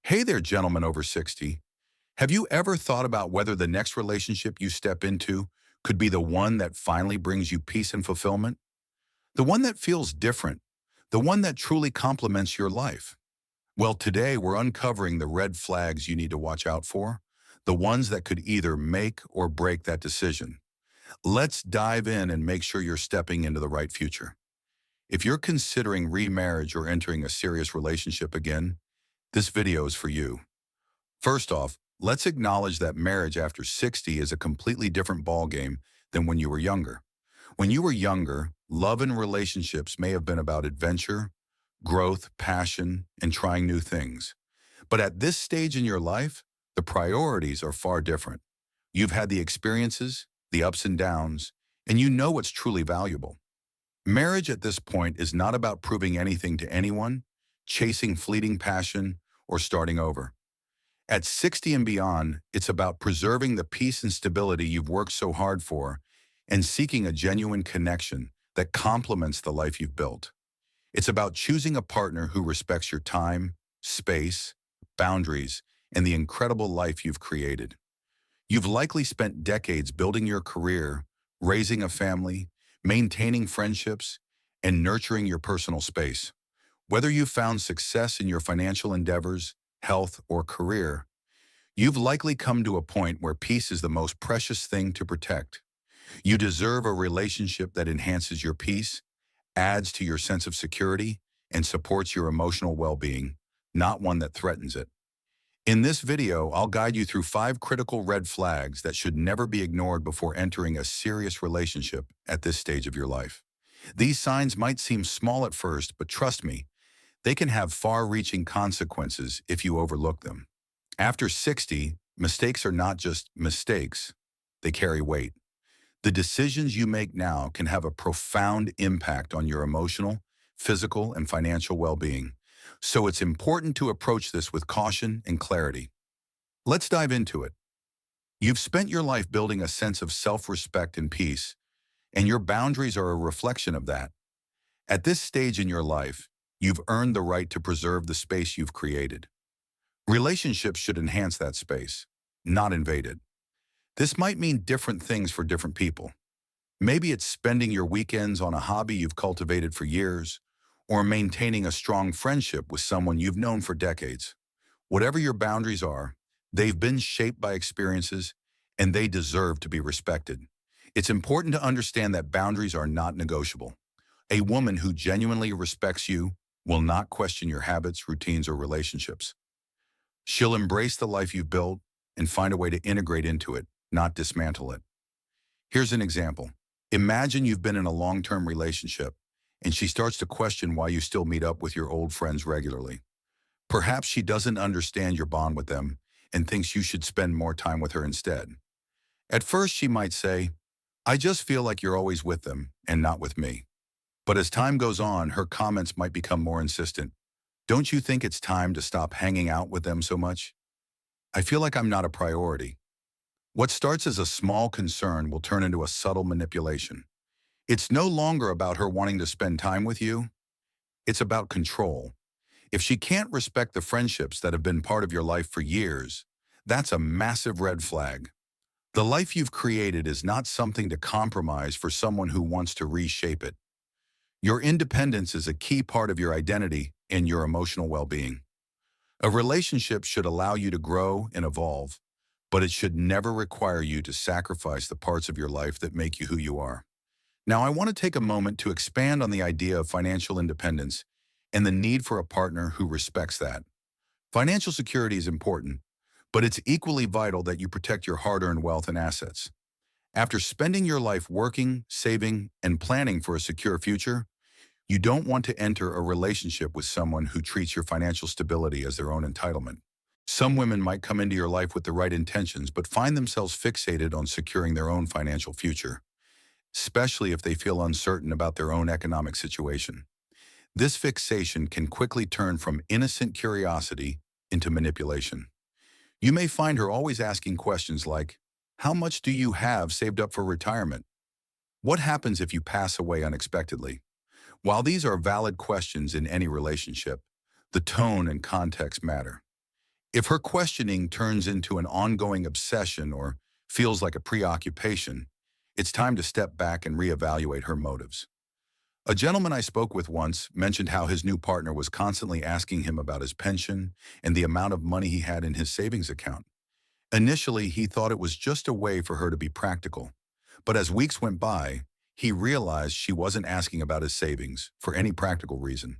Hey there, gentlemen over 60. Have you ever thought about whether the next relationship you step into could be the one that finally brings you peace and fulfillment? The one that feels different, the one that truly complements your life? Well, today we're uncovering the red flags you need to watch out for, the ones that could either make or break that decision. Let's dive in and make sure you're stepping into the right future. If you're considering remarriage or entering a serious relationship again, this video is for you. First off, let's acknowledge that marriage after 60 is a completely different ballgame than when you were younger. When you were younger, love and relationships may have been about adventure, growth, passion, and trying new things. But at this stage in your life, the priorities are far different. You've had the experiences, the ups and downs, and you know what's truly valuable. Marriage at this point is not about proving anything to anyone, chasing fleeting passion, or starting over. At 60 and beyond, it's about preserving the peace and stability you've worked so hard for and seeking a genuine connection that complements the life you've built. It's about choosing a partner who respects your time, space, boundaries, and the incredible life you've created. You've likely spent decades building your career, raising a family, maintaining friendships, and nurturing your personal space. Whether you've found success in your financial endeavors, health, or career, you've likely come to a point where peace is the most precious thing to protect. You deserve a relationship that enhances your peace, adds to your sense of security, and supports your emotional well-being, not one that threatens it. In this video, I'll guide you through 5 critical red flags that should never be ignored before entering a serious relationship at this stage of your life. These signs might seem small at first, but trust me, they can have far-reaching consequences if you overlook them. After 60, mistakes are not just mistakes, they carry weight. The decisions you make now can have a profound impact on your emotional, physical, and financial well-being. So it's important to approach this with caution and clarity. Let's dive into it. You've spent your life building a sense of self-respect and peace, and your boundaries are a reflection of that. At this stage in your life, you've earned the right to preserve the space you've created. Relationships should enhance that space, not invade it. This might mean different things for different people. Maybe it's spending your weekends on a hobby you've cultivated for years, or maintaining a strong friendship with someone you've known for decades. Whatever your boundaries are, they've been shaped by experiences, and they deserve to be respected. It's important to understand that boundaries are not negotiable. A woman who genuinely respects you will not question your habits, routines, or relationships. She'll embrace the life you've built and find a way to integrate into it, not dismantle it. Here's an example. Imagine you've been in a long-term relationship, and she starts to question why you still meet up with your old friends regularly. Perhaps she doesn't understand your bond with them and thinks you should spend more time with her instead. At first, she might say, "I just feel like you're always with them and not with me." But as time goes on, her comments might become more insistent. "Don't you think it's time to stop hanging out with them so much? I feel like I'm not a priority." What starts as a small concern will turn into a subtle manipulation. It's no longer about her wanting to spend time with you. It's about control. If she can't respect the friendships that have been part of your life for years, that's a massive red flag. The life you've created is not something to compromise for someone who wants to reshape it. Your independence is a key part of your identity and your emotional well-being. A relationship should allow you to grow and evolve, but it should never require you to sacrifice the parts of your life that make you who you are. Now, I want to take a moment to expand on the idea of financial independence and the need for a partner who respects that. Financial security is important, but it's equally vital that you protect your hard-earned wealth and assets. After spending your life working, saving, and planning for a secure future, you don't want to enter a relationship with someone who treats your financial stability as their own entitlement. Some women might come into your life with the right intentions but find themselves fixated on securing their own financial future, especially if they feel uncertain about their own economic situation. This fixation can quickly turn from innocent curiosity into manipulation. You may find her always asking questions like, "How much do you have saved up for retirement? What happens if you pass away unexpectedly?" While these are valid questions in any relationship, the tone and context matter. If her questioning turns into an ongoing obsession or feels like a preoccupation, it's time to step back and reevaluate her motives. A gentleman I spoke with once mentioned how his new partner was constantly asking him about his pension and the amount of money he had in his savings account. Initially, he thought it was just a way for her to be practical. But as weeks went by, he realized she wasn't asking about his savings for any practical reason.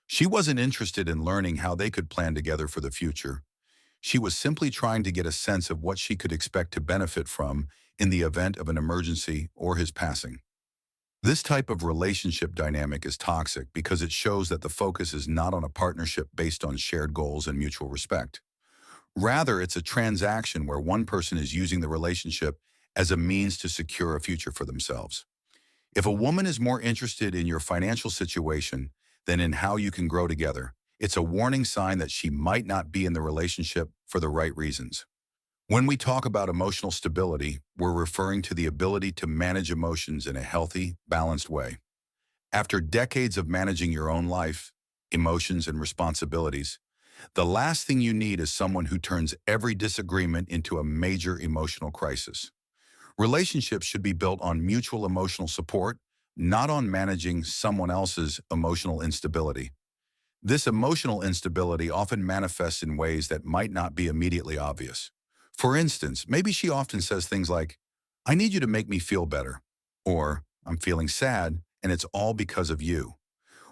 She wasn't interested in learning how they could plan together for the future. She was simply trying to get a sense of what she could expect to benefit from in the event of an emergency or his passing. This type of relationship dynamic is toxic because it shows that the focus is not on a partnership based on shared goals and mutual respect. Rather, it's a transaction where one person is using the relationship as a means to secure a future for themselves. If a woman is more interested in your financial situation than in how you can grow together, it's a warning sign that she might not be in the relationship for the right reasons. When we talk about emotional stability, we're referring to the ability to manage emotions in a healthy, balanced way. After decades of managing your own life, emotions, and responsibilities, the last thing you need is someone who turns every disagreement into a major emotional crisis. Relationships should be built on mutual emotional support, not on managing someone else's emotional instability. This emotional instability often manifests in ways that might not be immediately obvious. For instance, maybe she often says things like, "I need you to make me feel better," or "I'm feeling sad, and it's all because of you."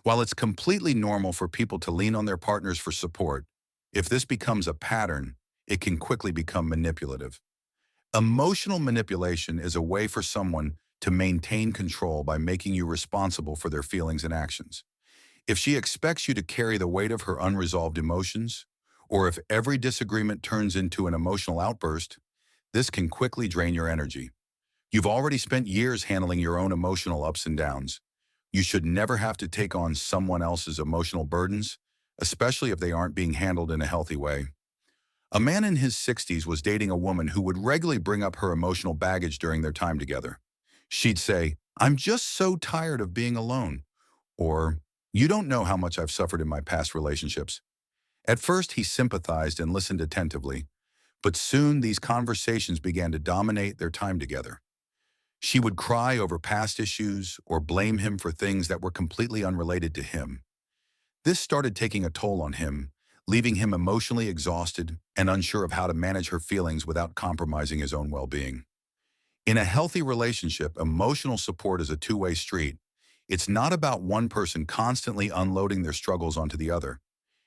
While it's completely normal for people to lean on their partners for support, if this becomes a pattern, it can quickly become manipulative. Emotional manipulation is a way for someone to maintain control by making you responsible for their feelings and actions. If she expects you to carry the weight of her unresolved emotions, or if every disagreement turns into an emotional outburst, this can quickly drain your energy. You've already spent years handling your own emotional ups and downs. You should never have to take on someone else's emotional burdens, especially if they aren't being handled in a healthy way. A man in his 60s was dating a woman who would regularly bring up her emotional baggage during their time together. She'd say, "I'm just so tired of being alone," or "You don't know how much I've suffered in my past relationships." At first, he sympathized and listened attentively, but soon these conversations began to dominate their time together. She would cry over past issues or blame him for things that were completely unrelated to him. This started taking a toll on him, leaving him emotionally exhausted and unsure of how to manage her feelings without compromising his own well-being. In a healthy relationship, emotional support is a two-way street. It's not about one person constantly unloading their struggles onto the other.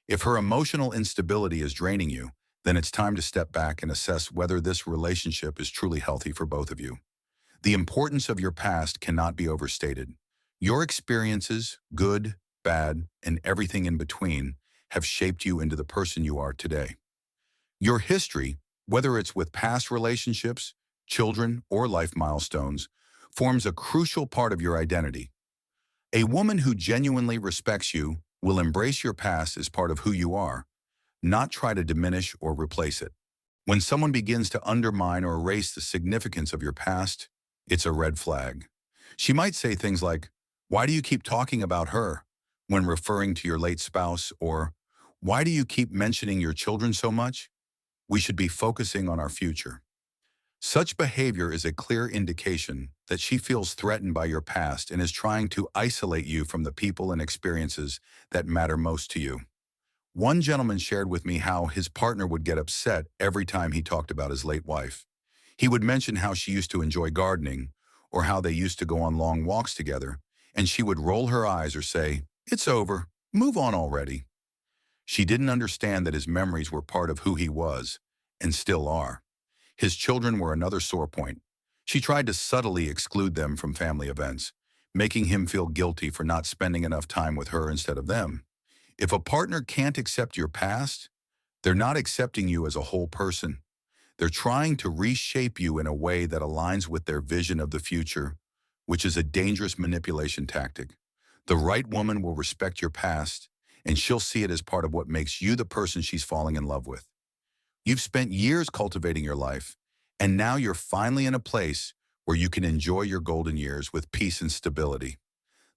If her emotional instability is draining you, then it's time to step back and assess whether this relationship is truly healthy for both of you. The importance of your past cannot be overstated. Your experiences, good, bad, and everything in between, have shaped you into the person you are today. Your history, whether it's with past relationships, children, or life milestones, forms a crucial part of your identity. A woman who genuinely respects you will embrace your past as part of who you are, not try to diminish or replace it. When someone begins to undermine or erase the significance of your past, it's a red flag. She might say things like, "Why do you keep talking about her?" when referring to your late spouse, or "Why do you keep mentioning your children so much?" We should be focusing on our future. Such behavior is a clear indication that she feels threatened by your past and is trying to isolate you from the people and experiences that matter most to you. One gentleman shared with me how his partner would get upset every time he talked about his late wife. He would mention how she used to enjoy gardening, or how they used to go on long walks together, and she would roll her eyes or say, "It's over, move on already." She didn't understand that his memories were part of who he was, and still are. His children were another sore point. She tried to subtly exclude them from family events, making him feel guilty for not spending enough time with her instead of them. If a partner can't accept your past, they're not accepting you as a whole person. They're trying to reshape you in a way that aligns with their vision of the future, which is a dangerous manipulation tactic. The right woman will respect your past, and she'll see it as part of what makes you the person she's falling in love with. You've spent years cultivating your life, and now you're finally in a place where you can enjoy your golden years with peace and stability.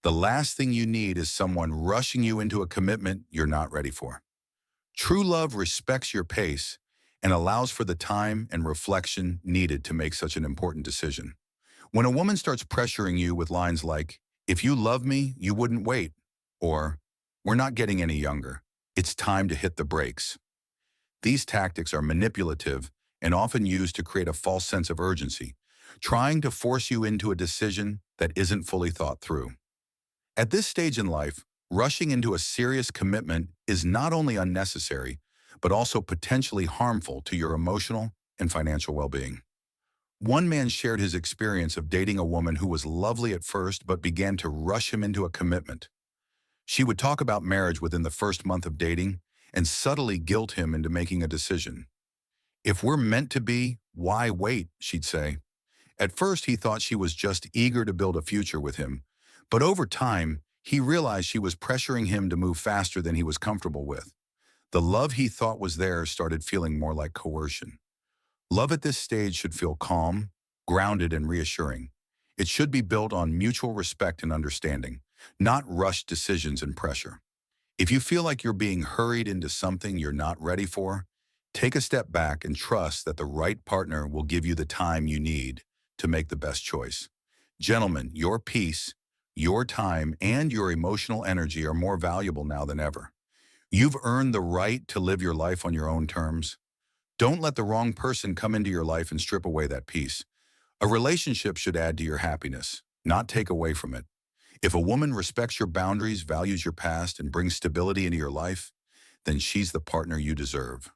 The last thing you need is someone rushing you into a commitment you're not ready for. True love respects your pace and allows for the time and reflection needed to make such an important decision. When a woman starts pressuring you with lines like, "If you love me, you wouldn't wait," or "We're not getting any younger, it's time to hit the brakes." These tactics are manipulative and often used to create a false sense of urgency, trying to force you into a decision that isn't fully thought through. At this stage in life, rushing into a serious commitment is not only unnecessary, but also potentially harmful to your emotional and financial well-being. One man shared his experience of dating a woman who was lovely at first but began to rush him into a commitment. She would talk about marriage within the first month of dating and subtly guilt him into making a decision. "If we're meant to be, why wait?" she'd say. At first, he thought she was just eager to build a future with him, but over time, he realized she was pressuring him to move faster than he was comfortable with. The love he thought was there started feeling more like coercion. Love at this stage should feel calm, grounded, and reassuring. It should be built on mutual respect and understanding, not rushed decisions and pressure. If you feel like you're being hurried into something you're not ready for, take a step back and trust that the right partner will give you the time you need to make the best choice. Gentlemen, your peace, your time, and your emotional energy are more valuable now than ever. You've earned the right to live your life on your own terms. Don't let the wrong person come into your life and strip away that peace. A relationship should add to your happiness, not take away from it. If a woman respects your boundaries, values your past, and brings stability into your life, then she's the partner you deserve.